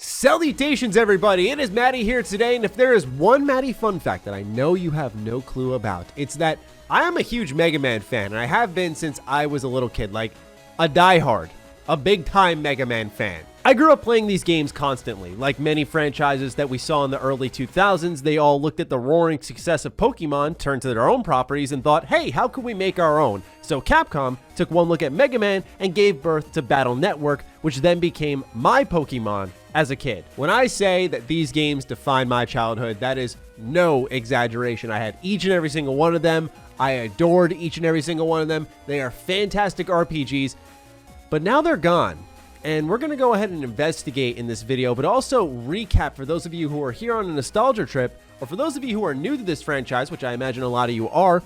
Salutations, everybody. It is Matty here today, and if there is one Matty fun fact that I know you have no clue about, it's that I am a huge Mega Man fan, and I have been since I was a little kid, like a diehard, a big-time Mega Man fan. I grew up playing these games constantly. Like many franchises that we saw in the early 2000s, they all looked at the roaring success of Pokemon, turned to their own properties, and thought, hey, how can we make our own? So Capcom took one look at Mega Man and gave birth to Battle Network, which then became my Pokemon as a kid. When I say that these games defined my childhood, that is no exaggeration. I had each and every single one of them. I adored each and every single one of them. They are fantastic RPGs, but now they're gone. And we're going to go ahead and investigate in this video, but also recap for those of you who are here on a nostalgia trip, or for those of you who are new to this franchise, which I imagine a lot of you are,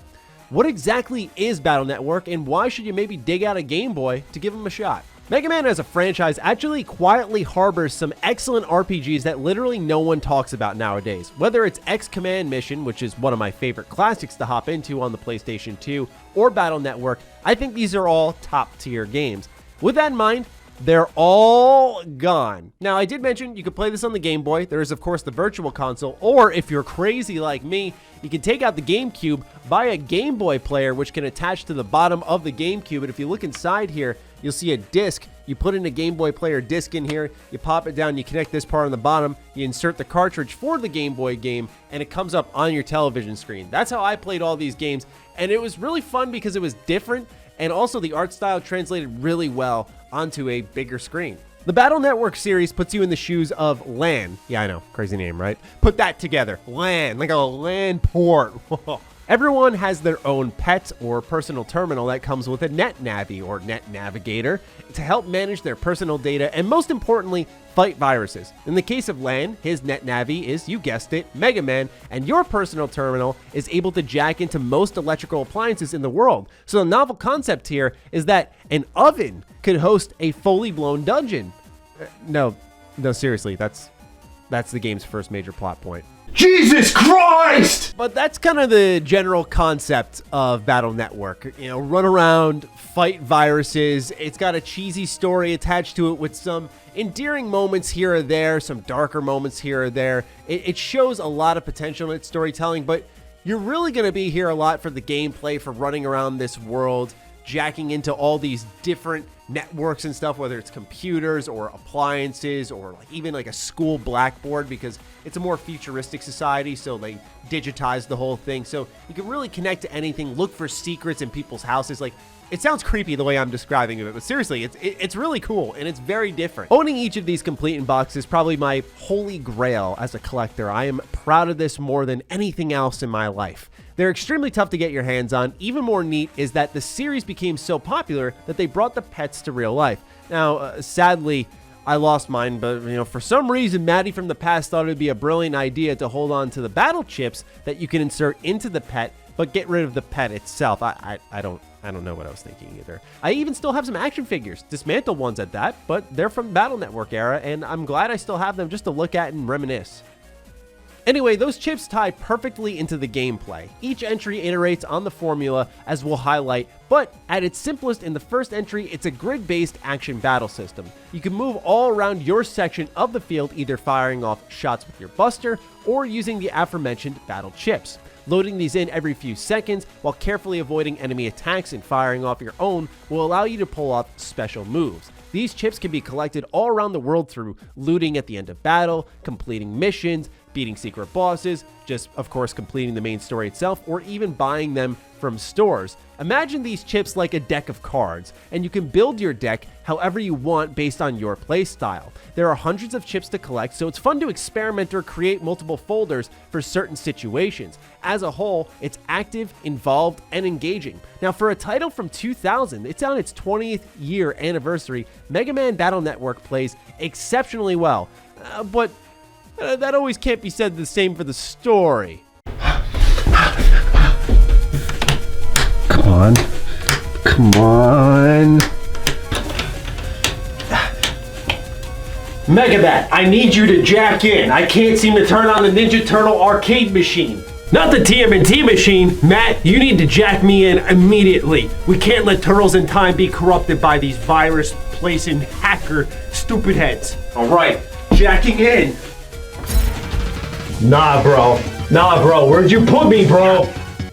what exactly is Battle Network, and why should you maybe dig out a Game Boy to give them a shot? Mega Man as a franchise actually quietly harbors some excellent RPGs that literally no one talks about nowadays. Whether it's X Command Mission, which is one of my favorite classics to hop into on the PlayStation 2, or Battle Network, I think these are all top tier games. With that in mind, they're all gone. Now, I did mention you could play this on the Game Boy. There is, of course, the Virtual Console, or if you're crazy like me, you can take out the GameCube, buy a Game Boy player, which can attach to the bottom of the GameCube, and if you look inside here, you'll see a disc. You put in a Game Boy player disc in here, you pop it down, you connect this part on the bottom, you insert the cartridge for the Game Boy game, and it comes up on your television screen. That's how I played all these games, and it was really fun because it was different, and also the art style translated really well onto a bigger screen. The Battle Network series puts you in the shoes of LAN. Yeah, I know, crazy name, right? Put that together, LAN, like a LAN port. Everyone has their own pet or personal terminal that comes with a NetNavi or Net Navigator to help manage their personal data and, most importantly, fight viruses. In the case of LAN, his NetNavi is, you guessed it, Mega Man, and your personal terminal is able to jack into most electrical appliances in the world. So the novel concept here is that an oven could host a fully blown dungeon. No, seriously, that's the game's first major plot point. Jesus Christ! But that's kind of the general concept of Battle Network. You know, run around, fight viruses. It's got a cheesy story attached to it with some endearing moments here or there, some darker moments here or there. It shows a lot of potential in its storytelling, but you're really going to be here a lot for the gameplay, for running around this world, jacking into all these different networks and stuff, whether it's computers or appliances or like even like a school blackboard, because it's a more futuristic society, so they digitize the whole thing. So you can really connect to anything, look for secrets in people's houses. Like, it sounds creepy the way I'm describing it, but seriously, it's really cool, and it's very different. Owning each of these complete in box is probably my holy grail as a collector. I am proud of this more than anything else in my life. They're extremely tough to get your hands on. Even more neat is that the series became so popular that they brought the pets to real life. Now, sadly, I lost mine, but for some reason, Matty from the past thought it would be a brilliant idea to hold on to the battle chips that you can insert into the pet, but get rid of the pet itself. I don't know what I was thinking either. I even still have some action figures, dismantled ones at that, but they're from the Battle Network era, and I'm glad I still have them just to look at and reminisce. Anyway, those chips tie perfectly into the gameplay. Each entry iterates on the formula, as we'll highlight, but at its simplest in the first entry, it's a grid-based action battle system. You can move all around your section of the field, either firing off shots with your buster or using the aforementioned battle chips. Loading these in every few seconds while carefully avoiding enemy attacks and firing off your own will allow you to pull off special moves. These chips can be collected all around the world through looting at the end of battle, completing missions, beating secret bosses, just of course completing the main story itself, or even buying them from stores. Imagine these chips like a deck of cards, and you can build your deck however you want based on your play style. There are hundreds of chips to collect, so it's fun to experiment or create multiple folders for certain situations. As a whole, it's active, involved, and engaging. Now, for a title from 2000, it's on its 20th year anniversary, Mega Man Battle Network plays exceptionally well, but that always can't be said the same for the story. Come on. Come on. Megabat, I need you to jack in. I can't seem to turn on the Ninja Turtle arcade machine. Not the TMNT machine. Matt, you need to jack me in immediately. We can't let Turtles in Time be corrupted by these virus-placing hacker stupid heads. All right, Jacking in. Nah, bro. Nah, bro. Where'd you put me, bro?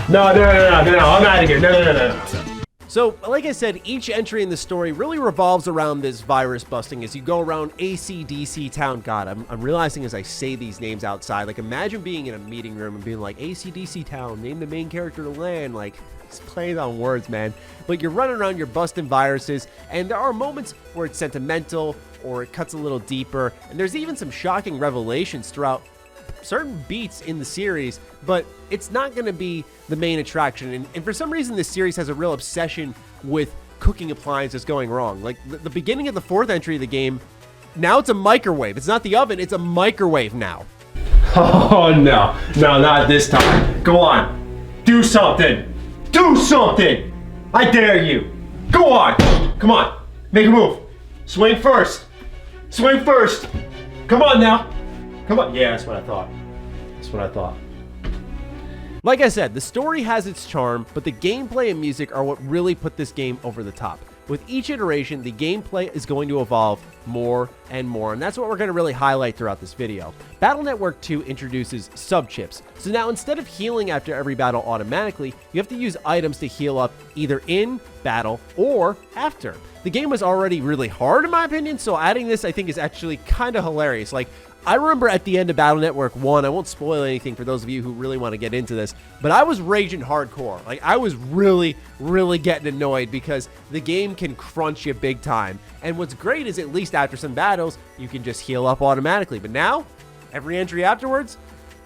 No. I'm out of here. No. So, like I said, each entry in the story really revolves around this virus busting as you go around AC/DC Town. God, I'm realizing as I say these names outside, like imagine being in a meeting room and being like, AC/DC Town, name the main character to land. Like, it's playing on words, man. But you're running around, you're busting viruses, and there are moments where it's sentimental or it cuts a little deeper. And there's even some shocking revelations throughout certain beats in the series, but it's not going to be the main attraction. And for some reason, this series has a real obsession with cooking appliances going wrong. Like the beginning of the 4th entry of the game, now it's a microwave. It's not the oven, it's a microwave now. Oh, no, not this time. Go on. Do something. Do something. I dare you. Go on. Come on. Make a move. Swing first. Swing first. Come on now. Come on. Yeah, that's what I thought. Like I said, the story has its charm, but the gameplay and music are what really put this game over the top. With each iteration, the gameplay is going to evolve more and more, and that's what we're going to really highlight throughout this video. Battle Network 2 introduces sub-chips. So now instead of healing after every battle automatically, you have to use items to heal up either in battle or after. The game was already really hard in my opinion, so adding this I think is actually kind of hilarious. Like, I remember at the end of Battle Network 1, I won't spoil anything for those of you who really want to get into this, but I was raging hardcore. Like, I was really getting annoyed because the game can crunch you big time. And what's great is at least after some battles, you can just heal up automatically. But now, every entry afterwards,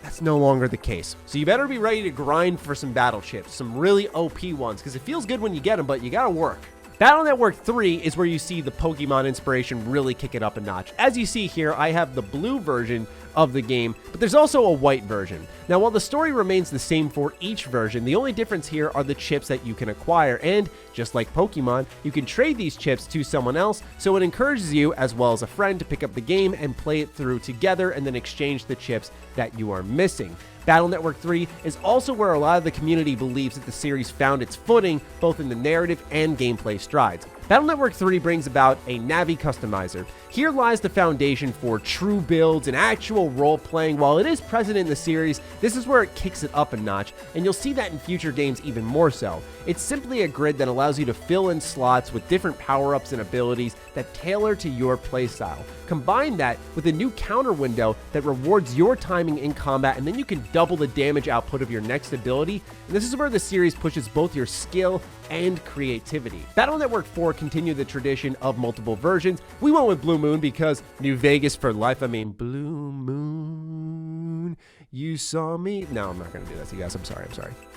that's no longer the case. So you better be ready to grind for some battle chips, some really OP ones, because it feels good when you get them, but you gotta work. Battle Network 3 is where you see the Pokemon inspiration really kick it up a notch. As you see here, I have the blue version of the game, but there's also a white version. Now, while the story remains the same for each version, the only difference here are the chips that you can acquire, and just like Pokemon, you can trade these chips to someone else, so it encourages you, as well as a friend, to pick up the game and play it through together and then exchange the chips that you are missing. Battle Network 3 is also where a lot of the community believes that the series found its footing, both in the narrative and gameplay strides. Battle Network 3 brings about a Navi customizer. Here lies the foundation for true builds and actual role-playing. While it is present in the series, this is where it kicks it up a notch, and you'll see that in future games even more so. It's simply a grid that allows you to fill in slots with different power-ups and abilities that tailor to your playstyle. Combine that with a new counter window that rewards your timing in combat, and then you can double the damage output of your next ability. And this is where the series pushes both your skill and creativity. Battle Network 4 continued the tradition of multiple versions. We went with Blue Moon because New Vegas for life. I mean, Blue Moon, you saw me. No, I'm not going to do that to you guys. I'm sorry.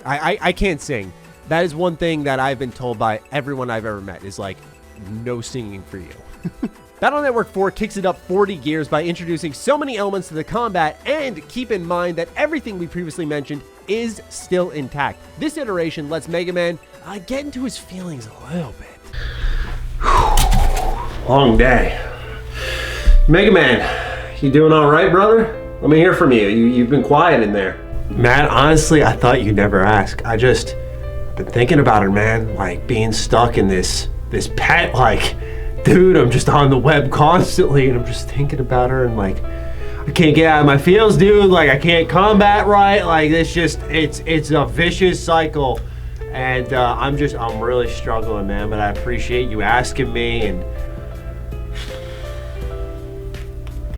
I can't sing. That is one thing that I've been told by everyone I've ever met is like, no singing for you. Battle Network 4 kicks it up 40 gears by introducing so many elements to the combat, and keep in mind that everything we previously mentioned is still intact. This iteration lets Mega Man get into his feelings a little bit. Long day. Mega Man, you doing all right, brother? Let me hear from you. You've been quiet in there. Man, honestly, I thought you'd never ask. I just been thinking about her, man. Like being stuck in this pet, like, dude, I'm just on the web constantly and I'm just thinking about her and like, I can't get out of my feels, dude. Like, I can't combat right. Like, it's a vicious cycle. And I'm really struggling, man, but I appreciate you asking me. And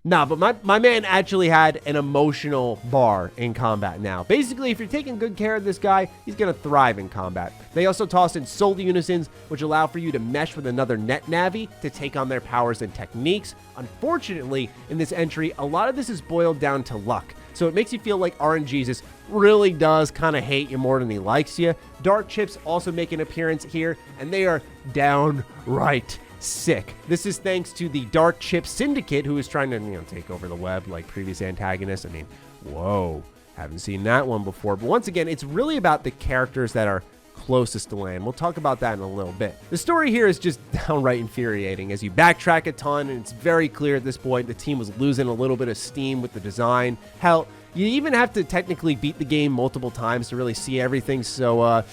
nah, but my man actually had an emotional bar in combat now. Basically, if you're taking good care of this guy, he's gonna thrive in combat. They also tossed in soul unisons, which allow for you to mesh with another net Navi to take on their powers and techniques. Unfortunately, in this entry, a lot of this is boiled down to luck. So it makes you feel like RNGesus really does kind of hate you more than he likes you. Dark chips also make an appearance here, and they are downright sick. This is thanks to the Dark Chip Syndicate, who is trying to, take over the web like previous antagonists. I mean, whoa, haven't seen that one before. But once again, it's really about the characters that are closest to land. We'll talk about that in a little bit. The story here is just downright infuriating as you backtrack a ton, and it's very clear at this point the team was losing a little bit of steam with the design. Hell, you even have to technically beat the game multiple times to really see everything, so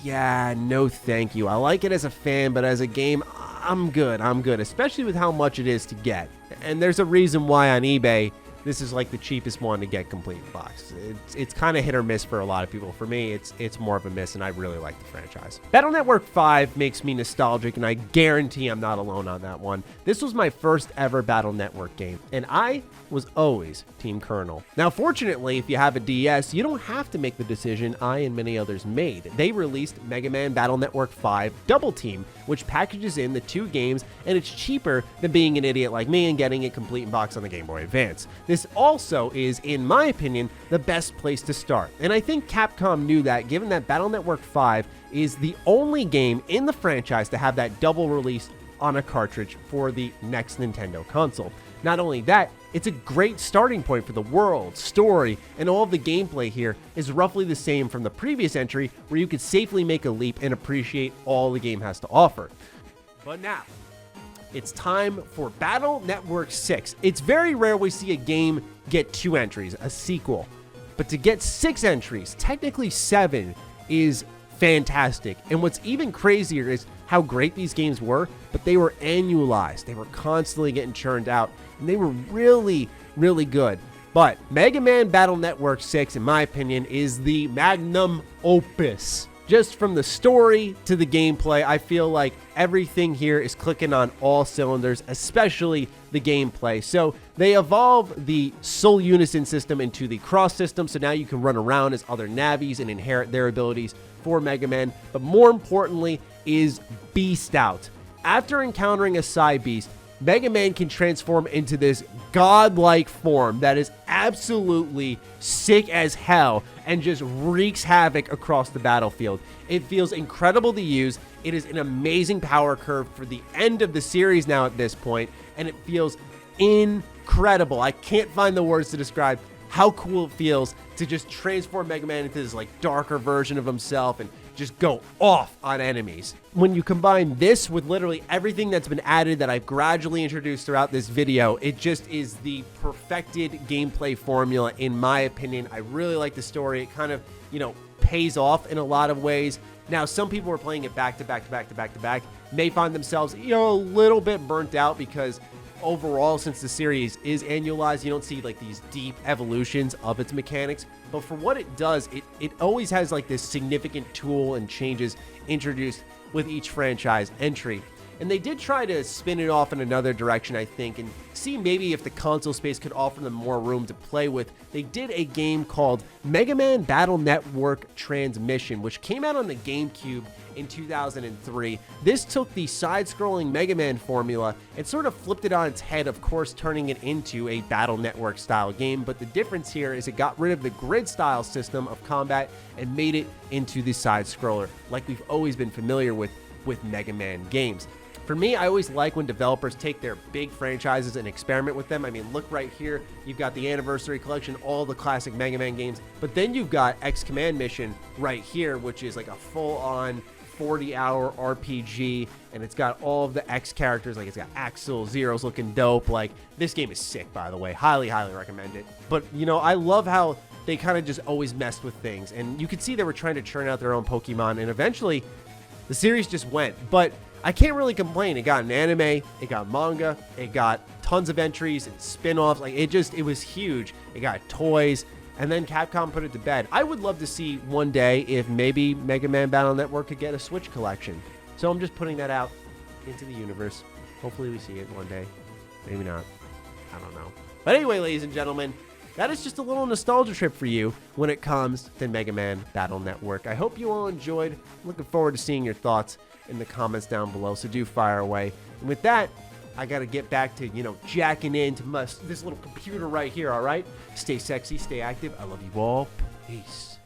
yeah, no thank you. I like it as a fan, but as a game, I'm good, especially with how much it is to get. And there's a reason why on eBay, this is like the cheapest one to get complete in box. It's kind of hit or miss for a lot of people. For me, it's more of a miss, and I really like the franchise. Battle Network 5 makes me nostalgic, and I guarantee I'm not alone on that one. This was my first ever Battle Network game, and I was always Team Colonel. Now, fortunately, if you have a DS, you don't have to make the decision I and many others made. They released Megaman Battle Network 5 Double Team, which packages in the two games, and it's cheaper than being an idiot like me and getting it complete in box on the Game Boy Advance. This also is, in my opinion, the best place to start. And I think Capcom knew that, given that Battle Network 5 is the only game in the franchise to have that double release on a cartridge for the next Nintendo console. Not only that, it's a great starting point for the world, story, and all of the gameplay here is roughly the same from the previous entry, where you could safely make a leap and appreciate all the game has to offer. But now, it's time for Battle Network 6. It's very rare we see a game get 2 entries, a sequel. But to get 6 entries, technically 7, is fantastic. And what's even crazier is how great these games were, but they were annualized. They were constantly getting churned out, and they were really, really good. But Mega Man Battle Network 6, in my opinion, is the magnum opus. Just from the story to the gameplay, I feel like everything here is clicking on all cylinders, especially the gameplay. So they evolve the Soul Unison system into the Cross system, so now you can run around as other Navis and inherit their abilities for Mega Man. But more importantly is Beast Out. After encountering a Psy Beast, Mega Man can transform into this godlike form that is absolutely sick as hell and just wreaks havoc across the battlefield. It feels incredible to use. It is an amazing power curve for the end of the series now at this point, and it feels incredible. I can't find the words to describe how cool it feels to just transform Mega Man into this like darker version of himself and just go off on enemies. When you combine this with literally everything that's been added that I've gradually introduced throughout this video, it just is the perfected gameplay formula in my opinion. I really like the story. It kind of, pays off in a lot of ways. Now, some people are playing it back to back to back to back to back may find themselves, a little bit burnt out because overall, since the series is annualized, you don't see like these deep evolutions of its mechanics. But for what it does, it always has like this significant tool and changes introduced with each franchise entry. And they did try to spin it off in another direction, I think, and see maybe if the console space could offer them more room to play with. They did a game called Mega Man Battle Network Transmission, which came out on the GameCube in 2003. This took the side-scrolling Mega Man formula and sort of flipped it on its head, of course, turning it into a Battle Network style game. But the difference here is it got rid of the grid style system of combat and made it into the side-scroller, like we've always been familiar with Mega Man games. For me, I always like when developers take their big franchises and experiment with them. I mean, look right here. You've got the Anniversary Collection, all the classic Mega Man games. But then you've got X Command Mission right here, which is like a full-on 40-hour RPG, and it's got all of the X characters. Like, it's got Axel, Zero's looking dope. Like, this game is sick, by the way. Highly, highly recommend it. But, I love how they kind of just always messed with things. And you could see they were trying to churn out their own Pokemon, and eventually the series just went. But I can't really complain. It got an anime, it got manga, it got tons of entries and spin-offs. Like, it was huge. It got toys, and then Capcom put it to bed. I would love to see one day if maybe Mega Man Battle Network could get a Switch collection. So I'm just putting that out into the universe. Hopefully we see it one day. Maybe not. I don't know. But anyway, ladies and gentlemen, that is just a little nostalgia trip for you when it comes to Mega Man Battle Network. I hope you all enjoyed. I'm looking forward to seeing your thoughts in the comments down below, so do fire away. And with that, I gotta get back to, jacking into this little computer right here, all right? Stay sexy, stay active. I love you all. Peace.